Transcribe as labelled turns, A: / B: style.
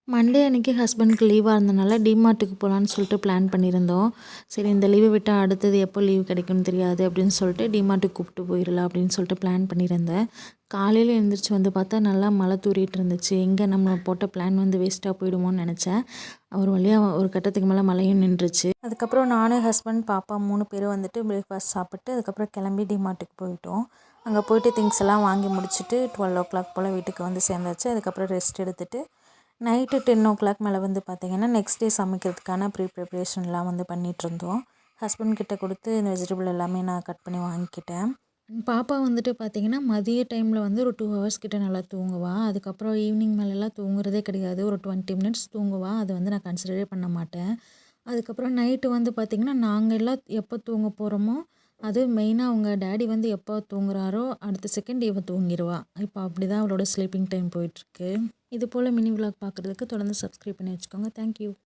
A: Monday அன்னைக்கு ஹஸ்பண்டுக்கு லீவாக இருந்தனால டிமார்ட்டுக்கு போகலான்னு சொல்லிட்டு பிளான் பண்ணியிருந்தோம். சரி இந்த லீவு விட்டா அடுத்தது எப்போ லீவ் கிடைக்கும்னு தெரியாது அப்படின்னு சொல்லிட்டு டிமார்ட்டுக்கு கூப்பிட்டு போயிடலாம் அப்படின்னு சொல்லிட்டு பிளான் பண்ணியிருந்தேன். காலையில் எழுந்திரிச்சு வந்து பார்த்தா நல்லா மழை தூறிட்டு இருந்துச்சு. எங்கே நம்ம போட்ட பிளான் வந்து வேஸ்ட்டாக போயிடுமோன்னு நினச்சேன். ஒரு வழியாக ஒரு கட்டத்துக்கு மேலே மழையும் நின்றுச்சு. அதுக்கப்புறம் நானும் ஹஸ்பண்ட் பாப்பா 3 பேரும் வந்துட்டு பிரேக்ஃபாஸ்ட் சாப்பிட்டு அதுக்கப்புறம் கிளம்பி டிமார்ட்டுக்கு போயிட்டோம். அங்கே போயிட்டு திங்ஸ் எல்லாம் வாங்கி முடிச்சுட்டு 12 o'clock போல் வீட்டுக்கு வந்து சேர்ந்தாச்சு. அதுக்கப்புறம் ரெஸ்ட் எடுத்துகிட்டு நைட்டு 10 o'clock மேலே வந்து பார்த்திங்கன்னா நெக்ஸ்ட் டே சமைக்கிறதுக்கான ப்ரிப்ரேஷன்லாம் வந்து பண்ணிகிட்ருந்தோம். ஹஸ்பண்ட் கிட்ட கொடுத்து இந்த வெஜிடபிள் எல்லாமே நான் கட் பண்ணி வாங்கிக்கிட்டேன். பாப்பா வந்துட்டு பார்த்திங்கன்னா மதிய டைமில் வந்து ஒரு 2 hours கிட்ட நல்லா தூங்குவா. அதுக்கப்புறம் ஈவினிங் மேலெலாம் தூங்குறதே கிடையாது. ஒரு 20 minutes தூங்குவா. அதை வந்து நான் கன்சிடரே பண்ண மாட்டேன். அதுக்கப்புறம் நைட்டு வந்து பார்த்திங்கன்னா நாங்கள் எல்லாம் எப்போ தூங்க போகிறோமோ அது மெயினாக அவங்க டேடி வந்து எப்போ தூங்குறாரோ அடுத்த செகண்ட் இவ தூங்கிடுவா. இப்போ அப்படி தான் அவளோட ஸ்லீப்பிங் டைம் போயிட்டுருக்கு. இது போல் மினி விலாக் பார்க்குறதுக்கு தொடர்ந்து சப்ஸ்கிரைப் பண்ணி வச்சுக்கோங்க. தேங்க்யூ.